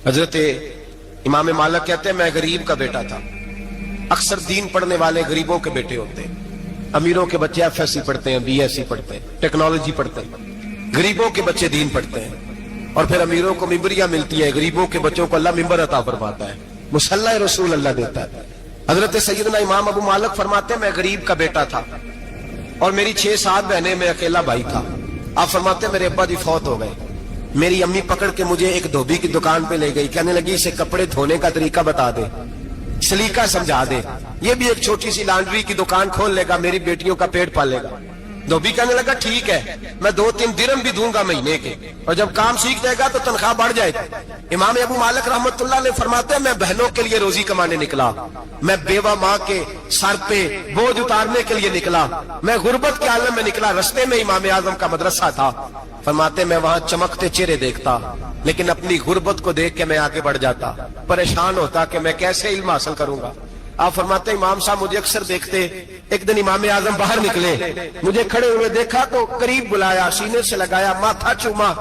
حضرت امام مالک کہتے ہیں میں غریب کا بیٹا تھا. اکثر دین پڑھنے والے غریبوں کے بیٹے ہوتے ہیں. امیروں کے بچے ایف ایس سی پڑھتے ہیں, بی ایس سی پڑھتے ہیں, ٹیکنالوجی پڑھتے ہیں. غریبوں کے بچے دین پڑھتے ہیں اور پھر امیروں کو ممبریاں ملتی ہیں. غریبوں کے بچوں کو اللہ ممبر عطا فرماتا ہے, مصلی رسول اللہ دیتا ہے. حضرت سیدنا امام ابو مالک فرماتے ہیں میں غریب کا بیٹا تھا اور میری 6-7 بہنیں, میں اکیلا بھائی تھا. آپ فرماتے ہیں میرے ابا جی فوت ہو گئے. میری امی پکڑ کے مجھے ایک دھوبی کی دکان پہ لے گئی, کہنے لگی اسے کپڑے دھونے کا طریقہ بتا دے, سلیقہ سمجھا دے, یہ بھی ایک چھوٹی سی لانڈری کی دکان کھول لے گا, میری بیٹیوں کا پیٹ پالے گا. دھوبی کہنے لگا ٹھیک ہے, میں 2-3 درہم بھی دوں گا مہینے کے, اور جب کام سیکھ جائے گا تو تنخواہ بڑھ جائے گا. امام ابو مالک رحمت اللہ علیہ فرماتے ہیں میں بہنوں کے لیے روزی کمانے نکلا, میں بیوہ ماں کے سر پہ بوجھ اتارنے کے لیے نکلا, میں غربت کے عالم میں نکلا. رستے میں امام اعظم کا مدرسہ تھا. فرماتے میں وہاں چمکتے چہرے دیکھتا, لیکن اپنی غربت کو دیکھ کے میں آگے بڑھ جاتا, پریشان ہوتا کہ میں کیسے علم حاصل کروں گا. آپ فرماتے ہیں امام صاحب مجھے اکثر دیکھتے. ایک دن امام اعظم باہر نکلے, مجھے کھڑے ہوئے دیکھا تو قریب بلایا, سینے سے لگایا, ماتھا چوما.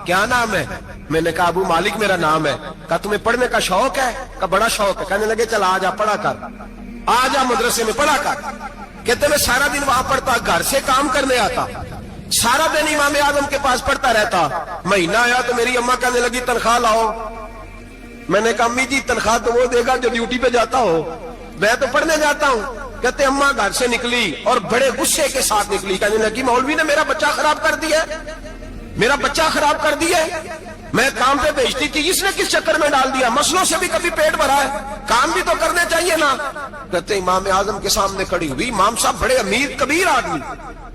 کیا نام ہے؟ میں نے کہا ابو مالک میرا نام ہے. کہا تمہیں پڑھنے کا شوق ہے؟ کہا بڑا شوق ہے. کہنے لگے چل آ جا پڑھا کر, آ جا مدرسے میں پڑھا کر. کہتے میں سارا دن وہاں پڑھتا, گھر سے کام کرنے آتا, سارا دن امام اعظم کے پاس پڑھتا رہتا. مہینہ آیا تو میری اماں کہنے لگی تنخواہ لاؤ. میں نے کہا امی جی تنخواہ تو وہ دے گا جو ڈیوٹی پہ جاتا ہو, میں تو پڑھنے جاتا ہوں. کہتے اماں گھر سے نکلی اور بڑے غصے کے ساتھ نکلی, کہنے لگی مولوی نے میرا بچہ خراب کر دیا, میرا بچہ خراب کر دیا. میں کام پہ بھیجتی تھی, اس نے کس چکر میں ڈال دیا, مسلوں سے بھی کبھی پیٹ بھرا ہے, کام بھی تو کرنے چاہیے نا. کہتے امام اعظم کے سامنے کھڑی ہوئی. امام صاحب بڑے امیر کبیر آدمی,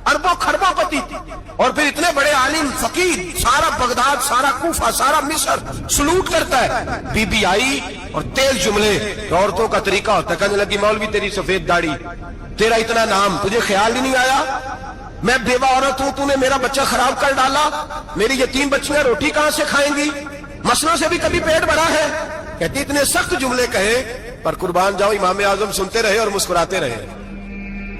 اربوں خربوں پتی تھی, اور پھر اتنے بڑے عالم فقیر, سارا بغداد, سارا کوفہ, سارا مصر سلوٹ کرتا ہے. بی بی آئی اور تیز جملے, عورتوں کا طریقہ ہوتا ہے. کہنے لگی مولوی تیری سفید داڑھی, تیرا اتنا نام, تجھے خیال ہی نہیں آیا, میں بیوہ عورت ہوں, تو نے میرا بچہ خراب کر ڈالا, میری یتیم بچیاں روٹی کہاں سے کھائیں گی, مسلوں سے بھی کبھی پیٹ بھرا ہے. کہتی اتنے سخت جملے کہے, پر قربان جاؤ امام اعظم سنتے رہے اور مسکراتے رہے.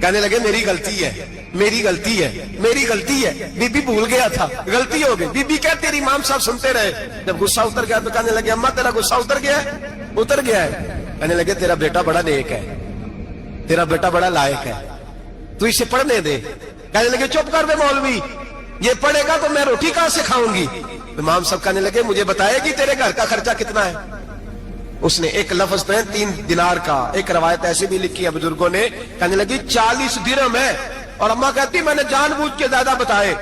کہنے لگے میری غلطی ہے, میری غلطی ہے, میری غلطی ہے, بی بی بھول گیا تھا, غلطی ہو گئی. بی بی کہتے تیری امام صاحب سنتے رہے. جب غصہ اتر گیا تو کہنے لگے اماں تیرا غصہ اتر گیا ہے؟ اتر گیا ہے. کہنے لگے تیرا بیٹا بڑا نیک ہے, تیرا بیٹا بڑا لائق ہے, تو اسے پڑھنے دے. کہنے لگے چپ کر دے مولوی, یہ پڑھے گا تو میں روٹی کہاں سے کھاؤں گی. امام صاحب کہنے لگے مجھے بتائے گی تیرے گھر کا خرچہ کتنا ہے. اس نے ایک لفظ پہ 3 دینار کا, ایک روایت ایسی بھی لکھی ہے بزرگوں نے, کہنے لگی 40 درہم ہے. اور اماں کہتی میں نے جان بوجھ کے زیادہ بتائے,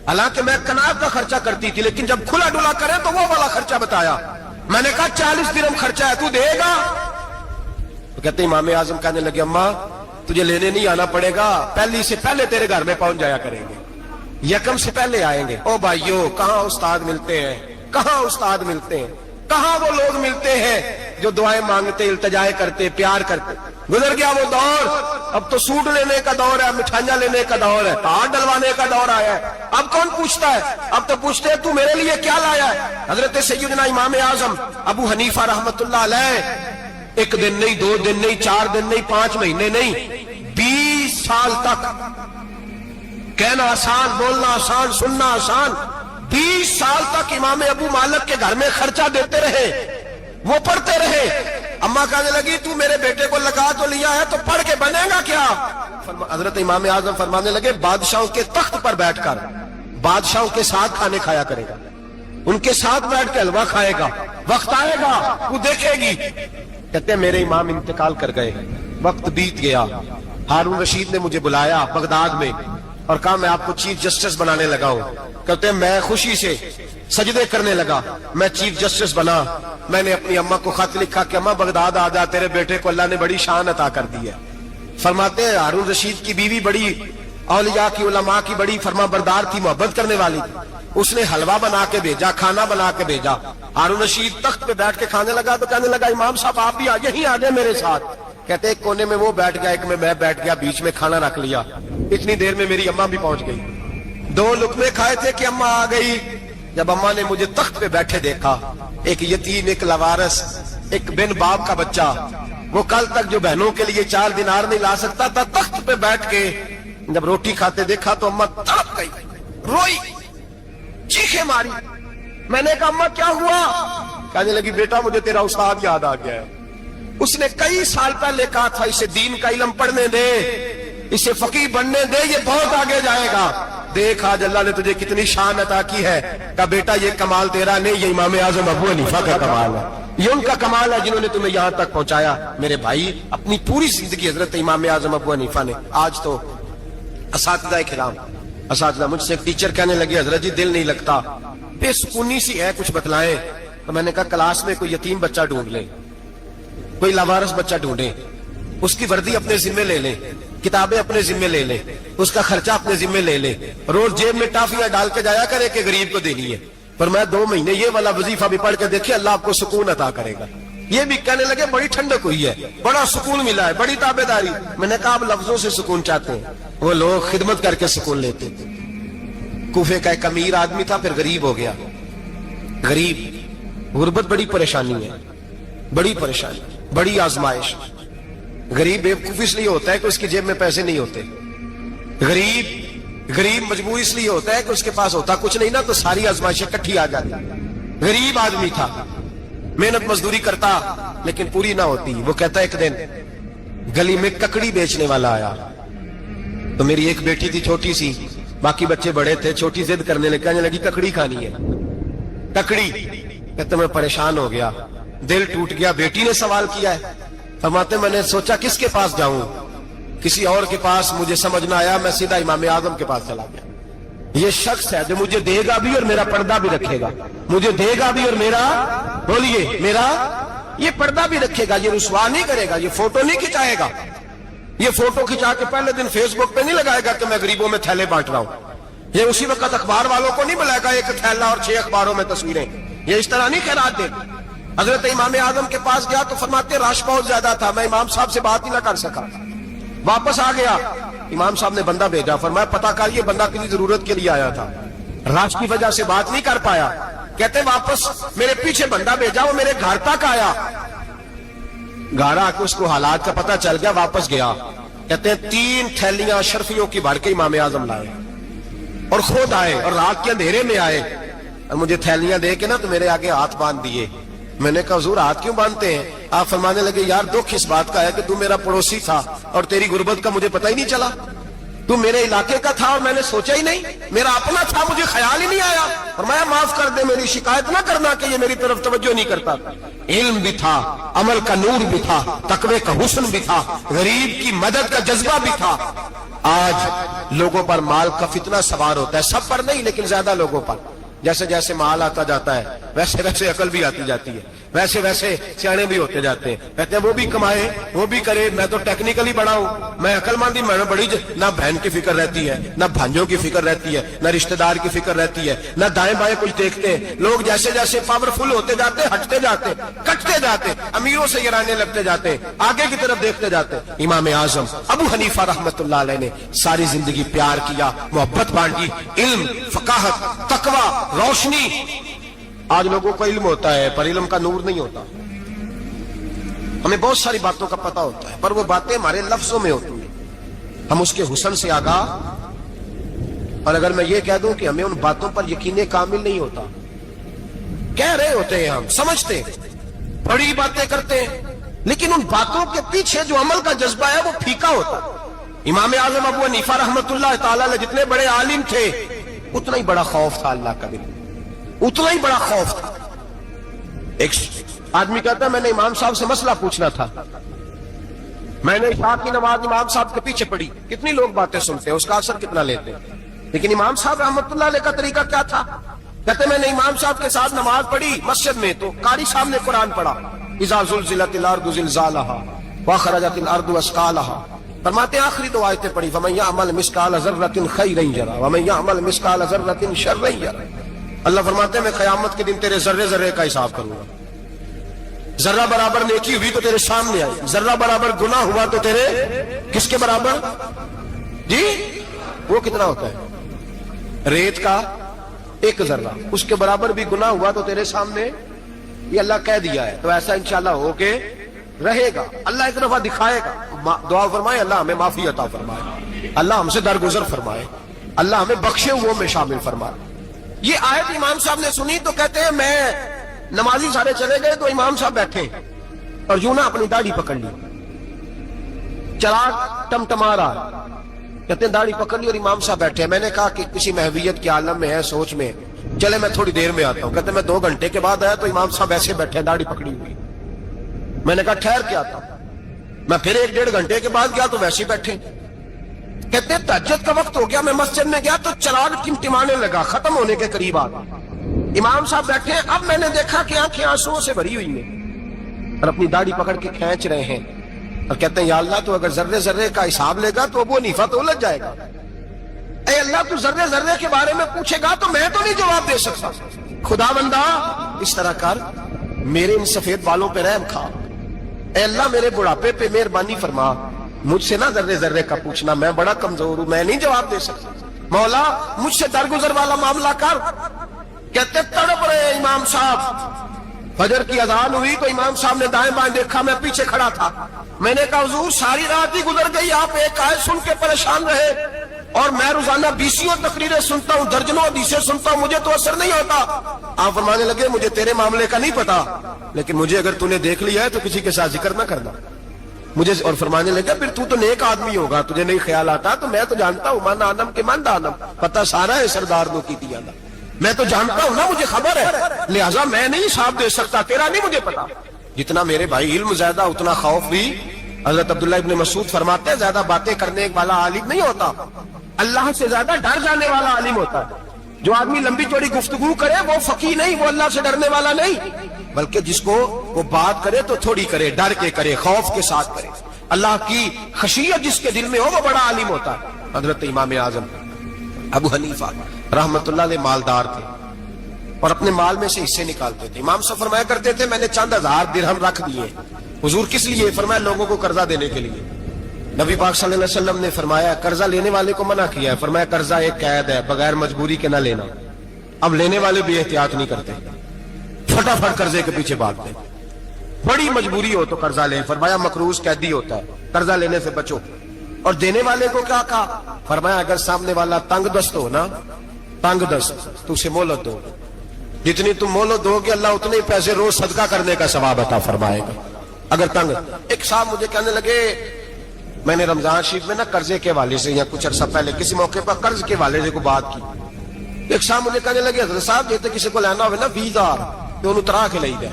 حالانکہ میں کناب کا خرچہ کرتی تھی, لیکن جب کھلا ڈلا کرے تو وہ والا خرچہ بتایا. میں نے کہا 40 درہم خرچہ ہے, تو دے گا؟ تو کہتے امام اعظم کہنے لگے اماں تجھے لینے نہیں آنا پڑے گا, پہلی سے پہلے تیرے گھر میں پہنچ جایا کریں گے, یکم سے پہلے آئیں گے. او بھائیو کہاں استاد ملتے ہیں, کہاں استاد ملتے ہیں, کہاں وہ لوگ ملتے ہیں جو دعائیں مانگتے, التجائے کرتے, پیار کرتے. گزر گیا وہ دور, اب تو سوٹ لینے کا دور ہے, مٹھائیاں لینے کا دور ہے, ہاتھ ڈلوانے کا دور آیا ہے. اب کون پوچھتا ہے, اب تو پوچھتے ہیں تو میرے لیے کیا لایا ہے. حضرت سیدنا امام اعظم ابو حنیفہ رحمت اللہ علیہ 1 دن نہیں, 2 دن نہیں, 4 دن نہیں, 5 مہینے نہیں, 20 سال تک, کہنا آسان, بولنا آسان, سننا آسان, 20 سال تک امام ابو مالک کے گھر میں خرچہ دیتے رہے, وہ پڑھتے رہے. اماں کہنے لگی تو میرے بیٹے کو لگا تو لیا ہے, تو پڑھ کے بنے گا کیا. حضرت امام اعظم فرمانے لگے بادشاہوں کے تخت پر بیٹھ کر بادشاہوں کے ساتھ کھانے کھایا کرے گا, ان کے ساتھ بیٹھ کے حلوہ کھائے گا, وقت آئے گا وہ دیکھے گی. کہتے ہیں میرے امام انتقال کر گئے, وقت بیت گیا. ہارون رشید نے مجھے بلایا بغداد میں اور کہا میں آپ کو چیف جسٹس بنانے لگا ہوں. کہتے ہیں میں خوشی سے سجدے کرنے لگا, میں چیف جسٹس بنا. میں نے اپنی اماں کو خط لکھا کہ اماں بغداد آ جا, تیرے بیٹے کو اللہ نے بڑی شان عطا کر دی ہے. فرماتے ہیں ہارون رشید کی بیوی بڑی اولیاء کی, علماء کی بڑی فرما بردار تھی, محبت کرنے والی تھی. اس نے حلوہ بنا کے بھیجا, کھانا بنا کے بھیجا. ہارون رشید تخت پہ بیٹھ کے کھانے لگا تو کہنے لگا امام صاحب آپ بھی یہیں آ جائیں میرے ساتھ. کہتے ایک کونے میں وہ بیٹھ گیا, ایک میں بیٹھ گیا, بیچ میں کھانا رکھ لیا. اتنی دیر میں میری اماں بھی پہنچ گئی. 2 لقمے کھائے تھے کہ اماں آ گئی. جب اماں نے مجھے تخت پہ بیٹھے دیکھا, ایک یتیم, ایک لاوارث, ایک بن باپ کا بچہ, وہ کل تک جو بہنوں کے لیے 4 دینار نہیں لا سکتا تھا, تخت پہ بیٹھ کے جب روٹی کھاتے دیکھا تو اماں تڑپ گئی, روئی, چیخیں ماری. میں نے کہا اماں کیا ہوا؟ کہنے لگی بیٹا مجھے تیرا استاد یاد آ گیا ہے، اس نے کئی سال پہلے کہا تھا اسے دین کا علم پڑھنے دے، اسے فقیہ بننے دے، یہ بہت آگے جائے گا۔ دیکھ آج اللہ نے تجھے کتنی شان عطا کی ہے۔ کہا بیٹا یہ کمال تیرا نہیں، یہ امام اعظم ابو حنیفہ کا کمال ہے، یہ ان کا کمال ہے جنہوں نے تمہیں یہاں تک پہنچایا۔ میرے بھائی اپنی پوری زندگی حضرت امام اعظم ابو حنیفہ نے۔ آج تو اساتذہ کرام، اساتذہ مجھ سے ایک ٹیچر کہنے لگے حضرت جی دل نہیں لگتا، بے سکونی سی ہے، کچھ بتلائیں۔ تو میں نے کہا کلاس میں کوئی یتیم بچہ ڈھونڈ لیں، کوئی لاوارث بچہ ڈھونڈیں، اس کی وردی اپنے ذمہ لے لیں، کتابیں اپنے ذمہ لے لیں، اس کا خرچہ اپنے ذمہ لے لیں، روز جیب میں ٹافیاں ڈال کے جایا کرے کہ غریب کو دینی ہے۔ پر میں 2 مہینے یہ والا وظیفہ بھی پڑھ کے دیکھے، اللہ آپ کو سکون عطا کرے گا۔ یہ بھی کہنے لگے بڑی ٹھنڈک ہوئی ہے، بڑا سکون ملا ہے، بڑی تابعداری۔ میں نے کہا آپ لفظوں سے سکون چاہتے ہیں، وہ لوگ خدمت کر کے سکون لیتے تھے۔ کوفے کا ایک امیر آدمی تھا، پھر غریب ہو گیا۔ غریب، غربت بڑی پریشانی ہے، بڑی پریشانی، بڑی آزمائش۔ غریب بیوقوف اس لیے ہوتا ہے کہ اس کی جیب میں پیسے نہیں ہوتے۔ غریب مجبور اس لیے ہوتا ہے کہ اس کے پاس ہوتا کچھ نہیں نا، تو ساری آزمائشیں کٹھی آ جاتی۔ غریب آدمی تھا، محنت مزدوری کرتا لیکن پوری نہ ہوتی۔ وہ کہتا ایک دن گلی میں ککڑی بیچنے والا آیا، تو میری ایک بیٹی تھی چھوٹی سی، باقی بچے بڑے تھے، چھوٹی ضد کرنے لگی، کہنے لگی ککڑی کھانی ہے، ککڑی۔ کہتے میں پریشان ہو گیا، دل ٹوٹ گیا، بیٹی نے سوال کیا ہے۔ فرماتے میں نے سوچا کس کے پاس جاؤں، کسی اور کے پاس مجھے سمجھ نہ آیا، میں سیدھا امام اعظم کے پاس چلا گیا۔ یہ شخص ہے جو مجھے دے گا بھی اور میرا پردہ بھی رکھے گا، مجھے دے گا بھی اور میرا، بولیے، میرا یہ پردہ بھی رکھے گا، یہ رسوا نہیں کرے گا، یہ فوٹو نہیں کھچائے گا، یہ فوٹو کھچا کے پہلے دن فیس بک پہ نہیں لگائے گا کہ میں غریبوں میں تھیلے بانٹ رہا ہوں، یہ اسی وقت اخبار والوں کو نہیں بلائے گا ایک تھیلا اور 6 اخباروں میں تصویریں، یہ اس طرح نہیں خیرات دے۔ حضرت امام اعظم کے پاس گیا تو فرماتے رش بہت زیادہ تھا، میں امام صاحب سے بات ہی نہ کر سکا، واپس آ گیا۔ امام صاحب نے بندہ بھیجا، فرمایا پتہ کر یہ بندہ کسی ضرورت کے لیے آیا تھا، رش کی وجہ سے بات نہیں کر پایا۔ کہتے واپس میرے پیچھے بندہ بھیجا، وہ میرے گھر تک آیا، گھر آ کے اس کو حالات کا پتہ چل گیا، واپس گیا۔ کہتے 3 تھیلیاں اشرفیوں کی بھر کے امام اعظم لائے اور خود آئے اور رات کے اندھیرے میں آئے اور مجھے تھیلیاں دے کے نا تو میرے آگے ہاتھ باندھ دیے۔ میں نے کہا حضور ہاتھ کیوں باندھتے ہیں؟ آپ فرمانے لگے یار دکھ اس بات کا ہے کہ تو میرا پڑوسی تھا اور تیری غربت کا مجھے پتہ ہی نہیں چلا، تو میرے علاقے کا تھا اور میں نے سوچا ہی نہیں، میرا اپنا تھا مجھے خیال ہی نہیں آیا۔ فرمایا معاف کر دے، میری شکایت نہ کرنا کہ یہ میری طرف توجہ نہیں کرتا۔ علم بھی تھا، عمل کا نور بھی تھا، تقوی کا حسن بھی تھا، غریب کی مدد کا جذبہ بھی تھا۔ آج لوگوں پر مال کا فتنہ سوار ہوتا ہے، سب پر نہیں لیکن زیادہ لوگوں پر۔ جیسے جیسے مال آتا جاتا ہے ویسے ویسے عقل بھی آتی جاتی ہے، ویسے ویسے سیانے بھی ہوتے جاتے ہیں۔ کہتے ہیں وہ بھی کمائے وہ بھی کرے، میں تو ٹیکنیکلی بڑا ہوں، میں عقل مندی، میں بڑی نہ بہن کی فکر رہتی ہے، نہ بھانجوں کی فکر رہتی ہے، نہ رشتہ دار کی فکر رہتی ہے، نہ دائیں بائیں کچھ دیکھتے ہیں۔ لوگ جیسے جیسے پاورفل ہوتے جاتے ہٹتے جاتے، کٹتے جاتے، امیروں سے گرانے لگتے جاتے، آگے کی طرف دیکھتے جاتے۔ امام اعظم ابو حنیفہ رحمت اللہ علیہ نے ساری زندگی پیار کیا، محبت بانٹی، علم، فقاہت، تقوی، روشنی۔ آج لوگوں کو علم ہوتا ہے پر علم کا نور نہیں ہوتا، ہمیں بہت ساری باتوں کا پتہ ہوتا ہے پر وہ باتیں ہمارے لفظوں میں ہوتی ہیں، ہم اس کے حسن سے آگاہ۔ اور اگر میں یہ کہہ دوں کہ ہمیں ان باتوں پر یقین کامل نہیں ہوتا، کہہ رہے ہوتے ہیں، ہم سمجھتے ہیں، بڑی باتیں کرتے ہیں، لیکن ان باتوں کے پیچھے جو عمل کا جذبہ ہے وہ پھیکا ہوتا۔ امام اعظم ابو حنیفہ رحمت اللہ تعالی علیہ جتنے بڑے عالم تھے اتنا ہی بڑا خوف تھا اللہ کا دل، اتنا ہی بڑا خوف تھا۔ ایک آدمی کہتا ہے میں نے امام صاحب سے مسئلہ پوچھنا تھا، میں نے عشاء کی نماز امام صاحب کے پیچھے پڑھی، کتنی لوگ باتیں سنتے ہیں، اس کا اثر کتنا لیتے ہیں، لیکن امام صاحب رحمت اللہ علیہ کا طریقہ کیا تھا؟ کہتے میں نے امام صاحب کے ساتھ نماز پڑھی مسجد میں، تو قاری صاحب نے قرآن پڑھا، اذا زلزلت الارض زلزالها واخرجت الارض اثقالها، فرماتے ہیں آخری 2 آیتیں پڑھی، فمن يعمل مثقال ذرة خيرا يره ومن يعمل مثقال ذرة شرا يره۔ اللہ فرماتے ہیں میں قیامت کے دن تیرے ذرے ذرے کا حساب کروں گا، ذرہ برابر نیکی ہوئی تو تیرے سامنے آئی، ذرہ برابر گناہ ہوا تو تیرے کس کے برابر؟ جی وہ کتنا ہوتا ہے؟ ریت کا 1 ذرہ، اس کے برابر بھی گناہ ہوا تو تیرے سامنے، یہ اللہ کہہ دیا ہے، تو ایسا انشاءاللہ ہو کے رہے گا۔ اللہ ایک دفعہ دکھائے گا، دعا فرمائے اللہ ہمیں معافی عطا فرمائے، اللہ ہم سے درگزر فرمائے، اللہ ہمیں بخشے ہوئے میں شامل فرمائے۔ یہ آیت امام صاحب نے سنی تو کہتے ہیں میں نمازی سارے چلے گئے تو امام صاحب بیٹھے اور یوں نہ اپنی داڑھی پکڑ لی, چراغ ٹمٹما رہا, کہتے ہیں داڑھی پکڑ لی اور امام صاحب بیٹھے. میں نے کہا کہ کسی محویت کے عالم میں ہے, سوچ میں, چلے میں تھوڑی دیر میں آتا ہوں. کہتے ہیں میں 2 گھنٹے کے بعد آیا تو امام صاحب ایسے بیٹھے داڑھی پکڑی ہوئی. میں نے کہا ٹھہر کے آتا ہوں. میں پھر 1-1.5 گھنٹے کے بعد گیا تو ویسے بیٹھے. کہتے ہیں تہجد کا وقت ہو گیا, میں مسجد میں گیا تو چراغ ٹمٹمانے لگا, ختم ہونے کے قریب آ گیا. امام صاحب بیٹھے. اب میں نے دیکھا کہ آنکھیں آنسوؤں سے بھری ہوئی ہیں اور اپنی داڑھی پکڑ کے کھینچ رہے ہیں اور کہتے ہیں یا اللہ تو اگر ذرے ذرے کا حساب لے گا تو ابو حنیفہ تو الجھ جائے گا. اے اللہ تو ذرے ذرے کے بارے میں پوچھے گا تو میں تو نہیں جواب دے سکتا. خدا بندہ اس طرح کر, میرے ان سفید بالوں پہ رحم کھا. اے اللہ میرے بڑھاپے پہ مہربانی فرما, مجھ سے نہ ذرے ذرے کا پوچھنا, میں بڑا کمزور ہوں, میں نہیں جواب دے سکتا. مولا مجھ سے درگزر والا معاملہ کر. کہتے تڑپ رہے امام صاحب. فجر کی اذان ہوئی تو امام صاحب نے دائیں بائیں دیکھا, میں پیچھے کھڑا تھا. میں نے کہا حضور ساری رات ہی گزر گئی, آپ ایک آیت سن کے پریشان رہے اور میں روزانہ 20 تقریریں سنتا ہوں, درجنوں حدیثیں سنتا ہوں, مجھے تو اثر نہیں ہوتا. آپ فرمانے لگے مجھے تیرے معاملے کا نہیں پتا, لیکن مجھے اگر تو نے دیکھ لیا ہے تو کسی کے ساتھ ذکر نہ کرنا مجھے. اور فرمانے لگا پھر تو نیک آدمی ہوگا, تجھے نہیں خیال آتا. تو میں تو جانتا ہوں من آنم کے من دانم, پتہ سارا ہے سردار نو کی دیا نا, میں تو جانتا ہوں نا, مجھے خبر ہے, لہٰذا میں نہیں حساب دے سکتا, تیرا نہیں مجھے پتا. جتنا میرے بھائی علم زیادہ اتنا خوف بھی. حضرت عبداللہ ابن مسعود فرماتے ہیں زیادہ باتیں کرنے والا عالم نہیں ہوتا, اللہ سے زیادہ ڈر جانے والا عالم ہوتا ہے. جو آدمی لمبی چوڑی گفتگو کرے وہ فقیہ نہیں, وہ اللہ سے ڈرنے والا نہیں, بلکہ جس کو وہ بات کرے تو تھوڑی کرے, ڈر کے کرے, خوف کے ساتھ کرے. اللہ کی خشیت جس کے دل میں ہو وہ بڑا عالم ہوتا ہے. حضرت امام اعظم ابو حنیفہ رحمت اللہ علیہ مالدار تھے اور اپنے مال میں سے حصے نکالتے تھے. امام صاحب فرمایا کرتے تھے میں نے چند 1000 درہم رکھ دیے. حضور کس لیے؟ فرمایا لوگوں کو قرضہ دینے کے لیے. نبی پاک صلی اللہ علیہ وسلم نے فرمایا قرضہ لینے والے کو منع کیا ہے, فرمایا قرضہ ایک قید ہے, بغیر مجبوری کے نہ لینا. اب لینے والے بھی احتیاط نہیں کرتے, فٹافٹ قرضے کے پیچھے بھاگتے. بڑی مجبوری ہو تو قرضہ لیں, فرمایا مقروض قیدی ہوتا ہے, قرضہ لینے سے بچو. اور دینے والے کو کیا کہا؟ فرمایا اگر سامنے والا تنگ دست ہو نا, تنگ دست, تو اسے مہلت دو. جتنی تم مہلت دو گے اللہ اتنے پیسے روز صدقہ کرنے کا ثواب عطا فرمائے گا. اگر تنگ. ایک صاحب مجھے کہنے لگے, میں نے رمضان شریف میں نا قرضے کے حوالے سے یا کچھ عرصہ پہلے کسی موقع پر قرض کے حوالے سے کو بات کی. ایک صاحب مجھے کہنے لگے حضرت صاحب جیسے کسی کو لینا ہوئے نا 20,000 تو انہوں ترا کے لئی جائے,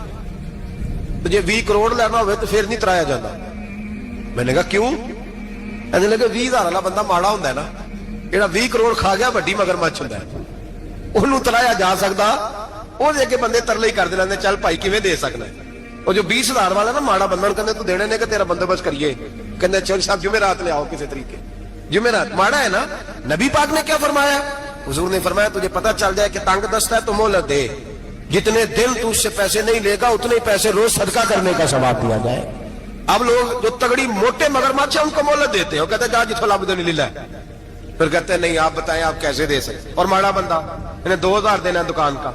تو جی 20 کروڑ لینا ہوئے تو پھر نہیں ترایا جاتا. میں نے کہا کیوں؟ کہنے لگے 20,000 والا بندہ ماڑا ہوتا ہے نا, جہاں 20 کروڑ کھا گیا بڑی مگرمچھ ہوتا ہے, انہوں ترایا جا سکتا, وہ دے کے بندے ترلے ہی کر دے چل بھائی کیویں دے سکنا. وہ جو 20,000 والا نا ماڑا بندہ کہنے تو دینے نے کہ تیرا بندوبست کریے, کہنے چل صاحب جمعرات لے آؤ کسی طریقے. جمعرات ماڑا ہے نا. نبی پاک نے کیا فرمایا؟ حضور نے فرمایا تجھے پتہ چل جائے کہ تنگ دست ہے تو مہلت دے, جتنے دن تو اس سے پیسے نہیں لے گا اتنے پیسے روز صدقہ کرنے کا ثواب دیا جائے. اب لوگ جو تگڑی موٹے مگرمچھ ہیں ان کو مہلت دیتے ہیں, وہ کہتے ہیں جا جتوں لب دے نہیں لے, پھر کہتے ہیں نہیں آپ بتائیں آپ کیسے دے سکتے. اور ماڑا بندہ انہیں 2,000 دینا ہے دکان کا,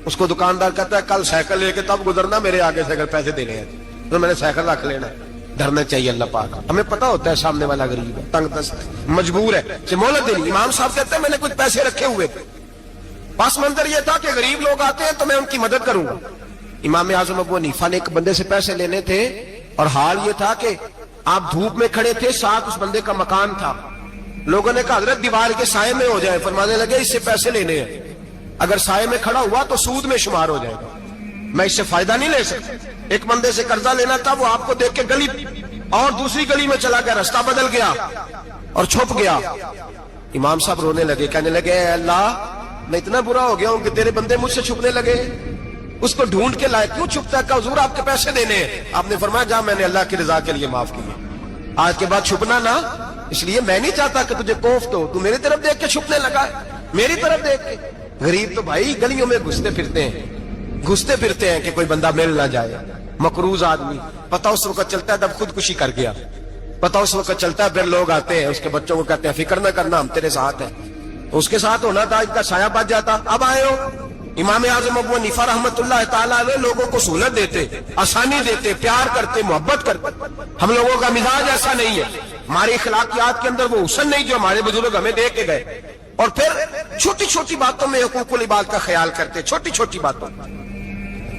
اس کو دکاندار کہتا ہے کل سائیکل لے کے تب گزرنا, میرے آگے سے اگر پیسے دینے ہیں تو میں نے سائیکل رکھ لینا. ڈرنا چاہیے اللہ پاک, ہمیں پتا ہوتا ہے سامنے والا غریب ہے, تنگ دست ہے, مجبور ہے, مہلت دینی. امام صاحب کہتے ہیں میں نے کچھ پیسے رکھے ہوئے تھے, پس منظر یہ تھا کہ غریب لوگ آتے ہیں تو میں ان کی مدد کروں گا. امام اعظم ابو حنیفہ نے ایک بندے سے پیسے لینے تھے اور حال یہ تھا کہ آپ دھوپ میں کھڑے تھے, ساتھ اس بندے کا مکان تھا. لوگوں نے کہا حضرت دیوار کے سائے میں ہو جائے. فرمانے لگے اس سے پیسے لینے ہیں, اگر سائے میں کھڑا ہوا تو سود میں شمار ہو جائے گا, میں اس سے فائدہ نہیں لے سکتا. ایک بندے سے قرضہ لینا تھا, وہ آپ کو دیکھ کے گلی اور دوسری گلی میں چلا گیا, رستہ بدل گیا اور چھپ گیا. امام صاحب رونے لگے, کہنے لگے اے اللہ میں اتنا برا ہو گیا ہوں کہ تیرے بندے مجھ سے چھپنے لگے, اس کو ڈھونڈ کے لائے, کیوں چھپتا ہے؟ کہ حضور آپ کے پیسے دینے ہیں. آپ نے فرمایا جا میں نے اللہ کی رضا کے لیے معاف کیے, آج کے بعد چھپنا نہ, اس لیے میں نہیں چاہتا کہ تجھے کوفت ہو, تو میری طرف دیکھ کے چھپنے لگا ہے, میری طرف دیکھ کے. غریب تو بھائی گلیوں میں گھستے پھرتے ہیں کہ کوئی بندہ مل نہ جائے. مقروض آدمی پتہ اس وقت چلتا ہے جب خودکشی کر گیا, پتہ اس وقت چلتا ہے, پھر لوگ آتے ہیں اس کے بچوں کو کہتے ہیں فکر نہ کرنا ہم تیرے ساتھ ہیں. اس کے ساتھ ہونا تھا, ان کا سایہ بچ جاتا. اب آئے ہو امام اعظم ابو حنیفہ رحمت اللہ تعالیٰ علیہ لوگوں کو سہولت دیتے, آسانی دیتے, پیار کرتے, محبت کرتے. ہم لوگوں کا مزاج ایسا نہیں ہے, ہماری اخلاقیات کے اندر وہ حسن نہیں جو ہمارے بزرگ ہمیں دے کے گئے. اور پھر چھوٹی چھوٹی باتوں میں حقوق العباد کا خیال کرتے, چھوٹی چھوٹی باتوں.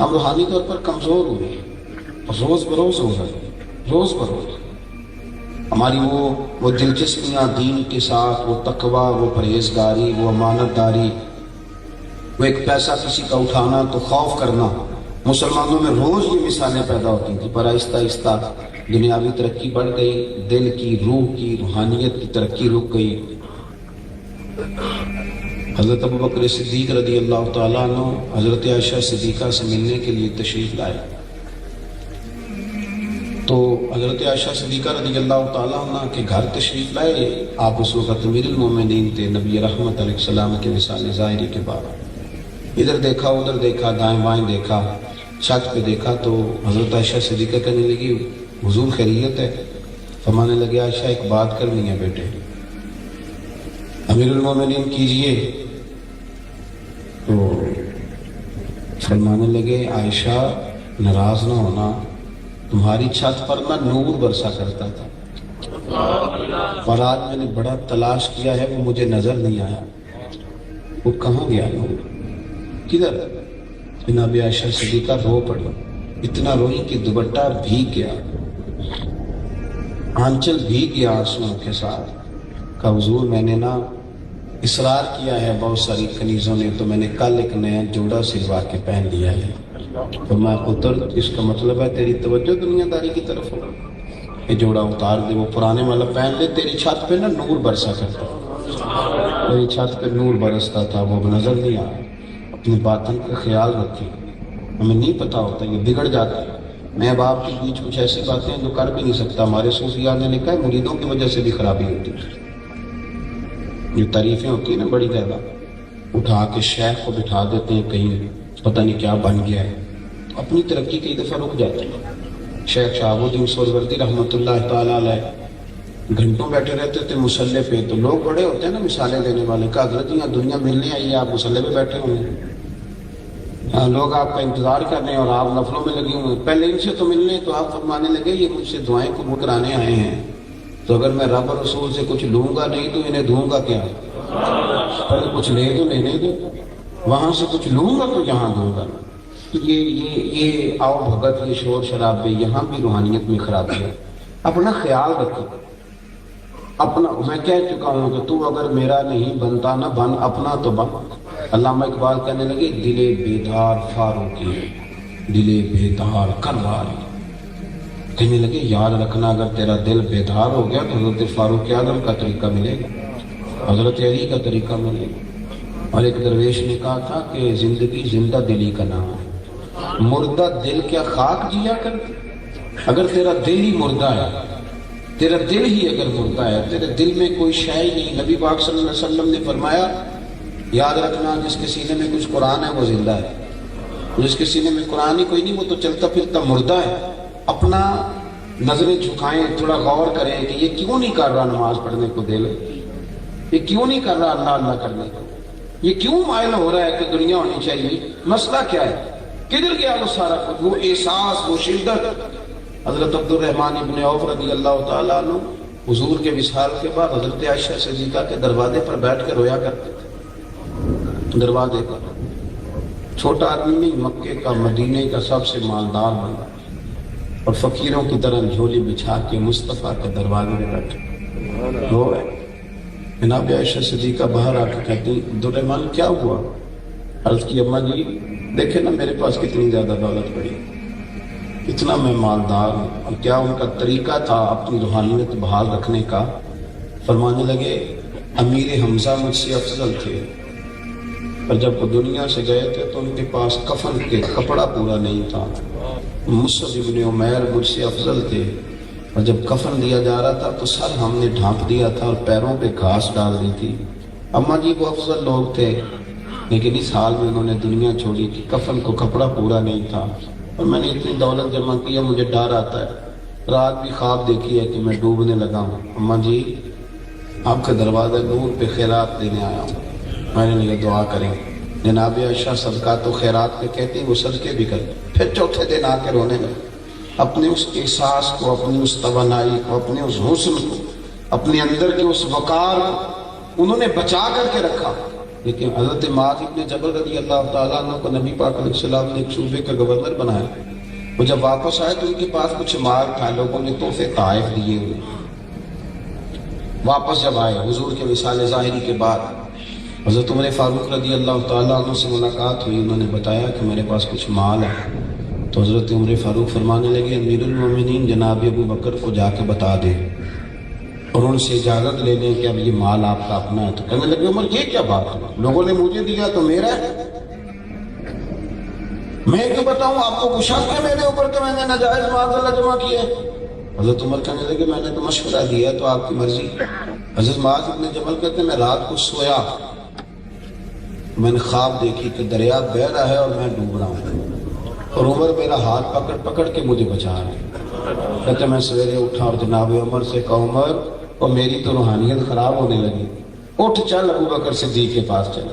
ہم روحانی طور پر کمزور ہوئے ہیں، روز بروز ہو رہے ہیں، روز بروز ہماری وہ دلچسپیاں دین کے ساتھ، وہ تقوی، وہ پرہیزگاری، وہ امانت داری، وہ ایک پیسہ کسی کا اٹھانا تو خوف کرنا، مسلمانوں میں روز یہ مثالیں پیدا ہوتی تھیں، پر آہستہ آہستہ دنیاوی ترقی بڑھ گئی، دل کی، روح کی، روحانیت کی ترقی رک گئی۔ حضرت ابوبکر صدیق رضی اللہ تعالیٰ عنہ حضرت عائشہ صدیقہ سے ملنے کے لیے تشریف لائے، تو حضرت عائشہ صدیقہ رضی اللہ تعالیٰ عنہ کے گھر تشریف لائے۔ آپ اس وقت امیر المومنین تھے، نبی رحمت علیہ السلام کے وصال ظاہری کے بعد۔ ادھر دیکھا، ادھر دیکھا، دائیں بائیں دیکھا، چھت پہ دیکھا تو حضرت عائشہ صدیقہ کہنے لگی حضور خیریت ہے؟ فرمانے لگے عائشہ ایک بات کرنی ہے بیٹے۔ امیر المومنین کیجئے۔ تو فرمانے لگے عائشہ ناراض نہ ہونا، تمہاری چھت پر نہ نور برسا کرتا تھا، اور آج میں نے بڑا تلاش کیا ہے وہ مجھے نظر نہیں آیا، وہ کہاں گیا نور، کدھر؟ جناب عائشہ صدیقہ رو پڑی، اتنا روئی کہ دوپٹہ بھیگ گیا، آنچل بھیگ گیا آنسوؤں کے ساتھ۔ کہا حضور میں نے نا اصرار کیا ہے بہت ساری کنیزوں نے، تو میں نے کل ایک نیا جوڑا سلوا کے پہن لیا ہے۔ تو میں پتر اس کا مطلب ہے تیری توجہ دنیا داری کی طرف ہو، یہ جوڑا اتار دے، وہ پرانے والا پہن لے، تیری چھت پہ نا نور برسا کرتا، تیری چھت پہ نور برستا تھا، وہ نظر نہیں آیا۔ اپنے باطن کا خیال رکھیں، ہمیں نہیں پتا ہوتا، یہ بگڑ جاتا ہے۔ میں اب آپ کے بیچ کچھ ایسی باتیں جو کر بھی نہیں سکتا، ہمارے صوفیاء نے لکھا ہے مریدوں کی وجہ سے بھی خرابی ہوتی ہے۔ جو تعریفیں ہوتی ہیں نا بڑی زیادہ، اٹھا کے شیخ کو بٹھا دیتے ہیں کہیں پتہ نہیں کیا بن گیا ہے، اپنی ترقی کئی دفعہ رک جاتی ہے۔ شیخ شہاب الدین سہروردی رحمۃ اللہ تعالیٰ علیہ گھنٹوں بیٹھے رہتے تھے مسلح پہ، تو لوگ بڑے ہوتے ہیں نا مثالیں دینے والے، کہ حضرت یہاں دنیا ملنے آئی ہے، آپ مسلح پہ بیٹھے ہوئے ہیں، لوگ آپ کا انتظار کر رہے ہیں اور آپ نفلوں میں لگے ہوئے ہیں، پہلے ان سے تو ملنے، تو آپ فرمانے لگے یہ مجھ سے دعائیں قبول کرانے آئے ہیں، تو اگر میں رب اور رسول سے کچھ لوں گا نہیں تو انہیں دوں گا کیا؟ پہلے کچھ لے دو، لینے دو، وہاں سے کچھ لوں گا تو یہاں دوں گا۔ یہ آؤ بھگت، یہ شور شرابے، یہاں بھی روحانیت میں خرابی ہے۔ اپنا خیال رکھو، اپنا، میں کہہ چکا ہوں کہ تو اگر میرا نہیں بنتا نہ بن، اپنا تو بن۔ علامہ اقبال کہنے لگے دلے بیدار فاروقی، دلے بیدار کراری، کہنے لگے یاد رکھنا اگر تیرا دل بیدار ہو گیا تو حضرت فاروق اعظم کا طریقہ ملے گا، حضرت علی کا طریقہ ملے گا۔ اور ایک درویش نے کہا تھا کہ زندگی زندہ دلی کا نام ہے، مردہ دل کیا خاک جیا کرتے؟ اگر تیرا دل ہی مردہ ہے، تیرا دل ہی اگر مردہ ہے، تیرے دل میں کوئی شے ہی نہیں، نبی پاک صلی اللہ علیہ وسلم نے فرمایا یاد رکھنا جس کے سینے میں کچھ قرآن ہے وہ زندہ ہے، جس کے سینے میں قرآن ہی کوئی نہیں وہ تو چلتا پھرتا مردہ ہے۔ اپنا نظریں جھکائیں، تھوڑا غور کریں کہ یہ کیوں نہیں کر رہا نماز پڑھنے کو دل، یہ کیوں نہیں کر رہا اللہ اللہ کرنے کو، یہ کیوں مائل ہو رہا ہے کہ دنیا ہونی چاہیے، مسئلہ کیا ہے، کدھر گیا وہ سارا کچھ، وہ احساس، وہ شدت۔ حضرت عبد الرحمن ابن عوف رضی اللہ تعالیٰ عنہ حضور کے وصال کے بعد حضرت عائشہ صدیقہ کے دروازے پر بیٹھ کے رویا کرتے تھے، دروازے پر، چھوٹا آدمی نہیں، مکے کا مدینے کا سب سے مالدار بندہ، اور فقیروں کی طرح جھولی بچھا کے مصطفیٰ کے دروازے میں بیٹھے رو رہے۔ جناب عائشہ صدیقہ باہر آ کے کہتی عبد الرحمن کیا ہوا؟ عرض کی اماں جی دیکھیں نا میرے پاس کتنی زیادہ دولت پڑی، اتنا میں مالدار ہوں، اور کیا ان کا طریقہ تھا اپنی روحانیت بحال رکھنے کا؟ فرمانے لگے امیر حمزہ مجھ سے افضل تھے، اور جب وہ دنیا سے گئے تھے تو ان کے پاس کفن کے کپڑا پورا نہیں تھا۔ مصعب ابن عمیر مجھ سے افضل تھے، اور جب کفن دیا جا رہا تھا تو سر ہم نے ڈھانپ دیا تھا اور پیروں پہ گھاس ڈال دی تھی۔ اماں جی وہ افضل لوگ تھے، لیکن اس حال میں انہوں نے دنیا چھوڑی کہ کفن کو کپڑا پورا نہیں تھا، اور میں نے اتنی دولت جمع کی ہے مجھے ڈر آتا ہے، رات بھی خواب دیکھی ہے کہ میں ڈوبنے لگا ہوں۔ اماں جی آپ کے دروازے نور پہ خیرات دینے آیا ہوں، میں نے لگا دعا کریں۔ جناب عائشہ صدقات و خیرات پہ کہتی وہ صدقے بھی کریں، پھر چوتھے دن آ کے رونے لگے، اپنے اس احساس کو، اپنی اس توانائی کو، اپنے اس حسن کو، اپنے اندر کے اس وقار کو انہوں نے بچا کر کے رکھا۔ لیکن حضرت معاذ ابن جبل رضی اللہ تعالیٰ عنہ کو نبی پاک علیہ السلام نے ایک صوبے کا گورنر بنایا. وہ جب واپس آئے تو ان کے پاس کچھ مال تھا, لوگوں نے تحفے طائف دیے ہوئے. واپس جب آئے حضور کے وصال ظاہری کے بعد حضرت عمر فاروق رضی اللہ تعالیٰ عنہ سے ملاقات ہوئی. انہوں نے بتایا کہ میرے پاس کچھ مال ہے. تو حضرت عمر فاروق فرمانے لگے امیر المومنین جناب ابو بکر کو جا کے بتا دیں اور ان سے اجازت لے لیں کہ اب یہ مال آپ کا اپنا ہے. تو کہنے لگے عمر یہ کیا بات ہے, لوگوں نے مجھے دیا تو میرا ہے, میں کیوں بتاؤں آپ کو کچھ شک ہے میرے اوپر کہ میں نے ناجائز مال اللہ جمع کیا ہے. حضرت عمر کہنے لگے میں نے تو مشورہ دیا تو آپ کی مرضی. حضرت معاذ ابن جبل کہتے ہیں میں رات کو سویا, میں نے خواب دیکھی کہ دریا بہہ رہا ہے اور میں ڈوب رہا ہوں اور عمر میرا ہاتھ پکڑ پکڑ کے مجھے بچا رہے ہیں. کہتے میں سویرے اٹھا اور جناب عمر سے کہا عمر, اور میری تو روحانیت خراب ہونے لگی, اٹھ چل ابو بکر صدیق کے پاس چل.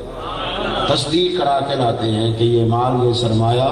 تصدیق کرا کے لاتے ہیں کہ یہ مال یہ سرمایہ